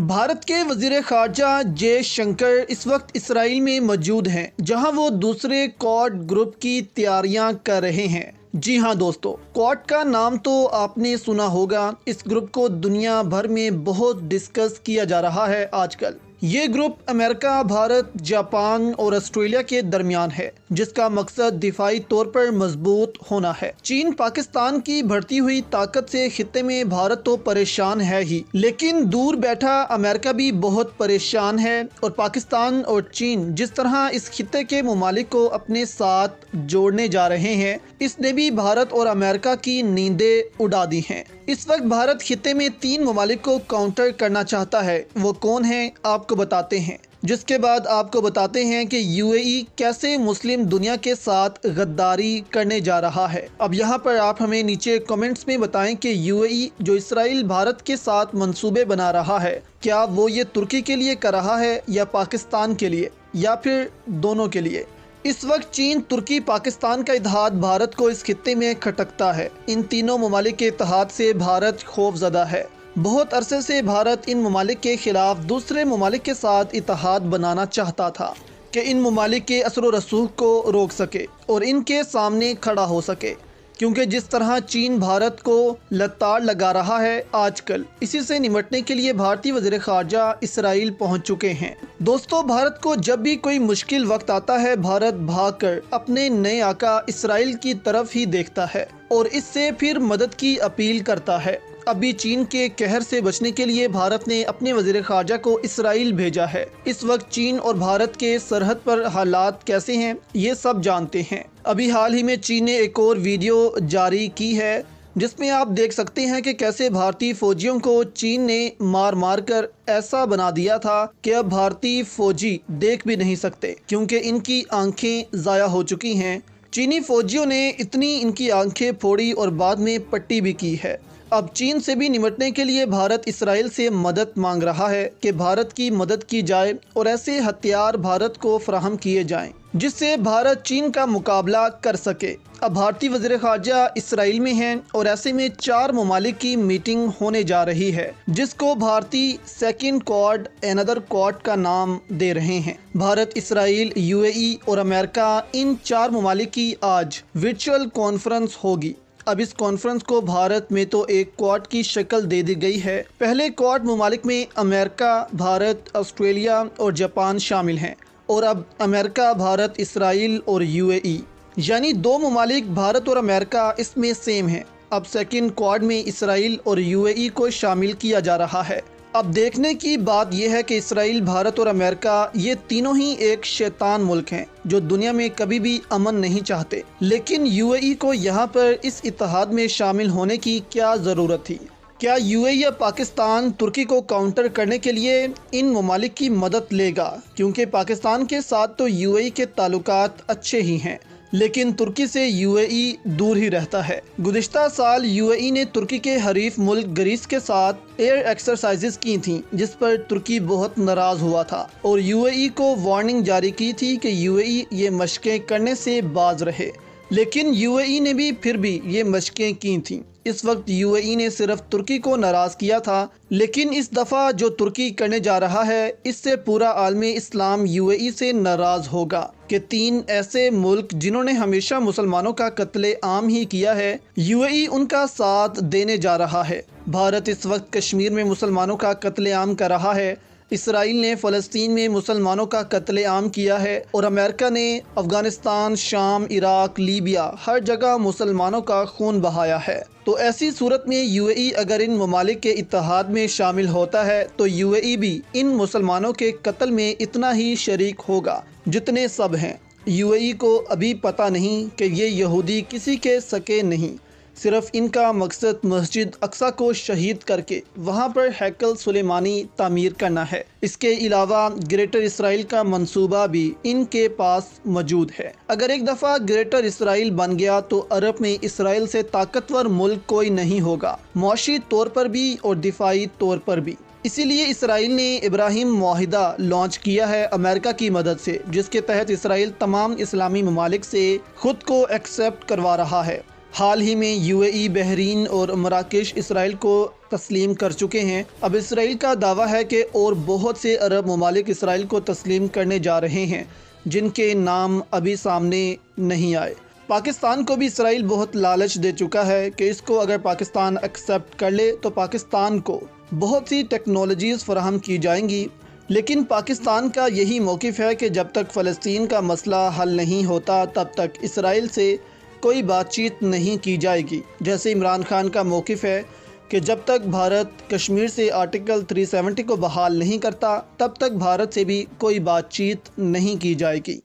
भारत के वज़ीर ख़ारजा जय शंकर इस वक्त इसराइल में मौजूद हैं, जहां वो दूसरे क्वाड ग्रुप की तैयारियां कर रहे हैं। जी हां दोस्तों, क्वाड का नाम तो आपने सुना होगा। इस ग्रुप को दुनिया भर में बहुत डिस्कस किया जा रहा है आजकल। ये ग्रुप अमेरिका, भारत, जापान और ऑस्ट्रेलिया के दरमियान है, जिसका मकसद दिफाई तौर पर मजबूत होना है। चीन पाकिस्तान की बढ़ती हुई ताकत से खित्ते में भारत तो परेशान है ही, लेकिन दूर बैठा अमेरिका भी बहुत परेशान है। और पाकिस्तान और चीन जिस तरह इस खित्ते के ममालिक को अपने साथ जोड़ने जा रहे हैं, इसने भी भारत और अमेरिका की नींदें उड़ा दी हैं। इस वक्त भारत खित्ते में 3 ममालिक को काउंटर करना चाहता है। वो कौन है आपको बताते हैं, जिसके बाद आपको बताते हैं कि यूएई कैसे मुस्लिम दुनिया के साथ गद्दारी करने जा रहा है। अब यहाँ पर आप हमें नीचे कमेंट्स में बताएं कि यूएई जो इसराइल भारत के साथ मंसूबे बना रहा है, क्या वो ये तुर्की के लिए कर रहा है या पाकिस्तान के लिए या फिर दोनों के लिए। इस वक्त चीन, तुर्की, पाकिस्तान का इत्तेहाद भारत को इस खित्ते में खटकता है। इन तीनों ममालिक के इत्तेहाद से भारत खौफजदा है। बहुत अरसे से भारत इन ममालिक के खिलाफ दूसरे ममालिक के साथ इत्तेहाद बनाना चाहता था कि इन ममालिक के असर व रसूख को रोक सके और इनके सामने खड़ा हो सके, क्योंकि जिस तरह चीन भारत को लताड़ लगा रहा है आजकल, इसी से निमटने के लिए भारतीय वज़ीर ख़ारजा इसराइल पहुंच चुके हैं। दोस्तों, भारत को जब भी कोई मुश्किल वक्त आता है, भारत भागकर अपने नए आका इसराइल की तरफ ही देखता है और इससे फिर मदद की अपील करता है। अभी चीन के कहर से बचने के लिए भारत ने अपने वज़ीर ख़ारजा को इसराइल भेजा है। इस वक्त चीन और भारत के सरहद पर हालात कैसे हैं, ये सब जानते हैं। अभी हाल ही में चीन ने एक और वीडियो जारी की है, जिसमें आप देख सकते हैं कि कैसे भारतीय फौजियों को चीन ने मार मार कर ऐसा बना दिया था कि अब भारतीय फौजी देख भी नहीं सकते, क्योंकि इनकी आंखें ज़ाया हो चुकी हैं। चीनी फौजियों ने इतनी इनकी आंखें फोड़ी और बाद में पट्टी भी की है। अब चीन से भी निमटने के लिए भारत इसराइल से मदद मांग रहा है कि भारत की मदद की जाए और ऐसे हथियार भारत को फराहम किए जाएं, जिससे भारत चीन का मुकाबला कर सके। अब भारतीय वज़ीर ख़ारजा इसराइल में हैं और ऐसे में 4 ममालिक की मीटिंग होने जा रही है, जिसको भारतीय सेकंड क्वाड अनदर क्वाड का नाम दे रहे हैं। भारत, इसराइल, यूएई और अमेरिका, इन 4 ममालिक की आज वर्चुअल कॉन्फ्रेंस होगी। अब इस कॉन्फ्रेंस को भारत में तो एक क्वाड की शक्ल दे दी गई है। पहले क्वाड ममालिक में अमेरिका, भारत, ऑस्ट्रेलिया और जापान शामिल हैं, और अब अमेरिका, भारत, इसराइल और यूएई, यानी 2 ममालिक भारत और अमेरिका इसमें सेम हैं। अब सेकंड क्वाड में इसराइल और यूएई को शामिल किया जा रहा है। अब देखने की बात यह है कि इसराइल, भारत और अमेरिका, ये तीनों ही एक शैतान मुल्क हैं जो दुनिया में कभी भी अमन नहीं चाहते। लेकिन यूएई को यहाँ पर इस इत्तेहाद में शामिल होने की क्या ज़रूरत थी? क्या यूएई या पाकिस्तान तुर्की को काउंटर करने के लिए इन ममालिक की मदद लेगा? क्योंकि पाकिस्तान के साथ तो यूएई के ताल्लुकात अच्छे ही हैं, लेकिन तुर्की से यूएई दूर ही रहता है। गुज़िश्ता साल यूएई ने तुर्की के हरीफ मुल्क ग्रीस के साथ एयर एक्सरसाइजेस की थीं, जिस पर तुर्की बहुत नाराज़ हुआ था और यूएई को वार्निंग जारी की थी कि यूएई ये मशकें करने से बाज रहे। लेकिन यूएई ने भी फिर भी ये मशकें की थीं। इस वक्त यूएई ने सिर्फ तुर्की को नाराज़ किया था, लेकिन इस दफ़ा जो तुर्की करने जा रहा है, इससे पूरा आलम इस्लाम यूएई से नाराज़ होगा कि 3 ऐसे मुल्क जिन्होंने हमेशा मुसलमानों का कत्ले आम ही किया है, यूएई उनका साथ देने जा रहा है। भारत इस वक्त कश्मीर में मुसलमानों का कत्ले आम कर रहा है, इसराइल ने फ़लस्तीन में मुसलमानों का कत्लेआम किया है और अमेरिका ने अफ़गानिस्तान, शाम, इराक, लीबिया, हर जगह मुसलमानों का खून बहाया है। तो ऐसी सूरत में यूएई अगर इन ममालिक के इत्तेहाद में शामिल होता है तो यूएई भी इन मुसलमानों के कत्ल में इतना ही शरीक होगा जितने सब हैं। यूएई को अभी पता नहीं कि ये यहूदी किसी के सके नहीं, सिर्फ इनका मकसद मस्जिद अक्सा को शहीद करके वहाँ पर हैकल सुलेमानी तामीर करना है। इसके अलावा ग्रेटर इसराइल का मंसूबा भी इनके पास मौजूद है। अगर एक दफ़ा ग्रेटर इसराइल बन गया तो अरब में इसराइल से ताकतवर मुल्क कोई नहीं होगा, मौशी तौर पर भी और दिफाई तौर पर भी। इसीलिए इसराइल ने इब्राहिम मुआहिदा लॉन्च किया है अमेरिका की मदद से, जिसके तहत इसराइल तमाम इस्लामी ममालिक से खुद को एक्सेप्ट करवा रहा है حال ہی میں UAE، بحرین اور مراکش اسرائیل کو تسلیم کر چکے ہیں۔ اب اسرائیل کا دعویٰ ہے کہ اور بہت سے عرب ممالک اسرائیل کو تسلیم کرنے جا رہے ہیں، جن کے نام ابھی سامنے نہیں آئے۔ پاکستان کو بھی اسرائیل بہت لالچ دے چکا ہے کہ اس کو اگر پاکستان ایکسیپٹ کر لے تو پاکستان کو بہت سی ٹیکنالوجیز فراہم کی جائیں گی، لیکن پاکستان کا یہی موقف ہے کہ جب تک فلسطین کا مسئلہ حل نہیں ہوتا تب تک اسرائیل سے کوئی بات چیت نہیں کی جائے گی۔ جیسے عمران خان کا موقف ہے کہ جب تک بھارت کشمیر سے آرٹیکل 370 کو بحال نہیں کرتا تب تک بھارت سے بھی کوئی بات چیت نہیں کی جائے گی۔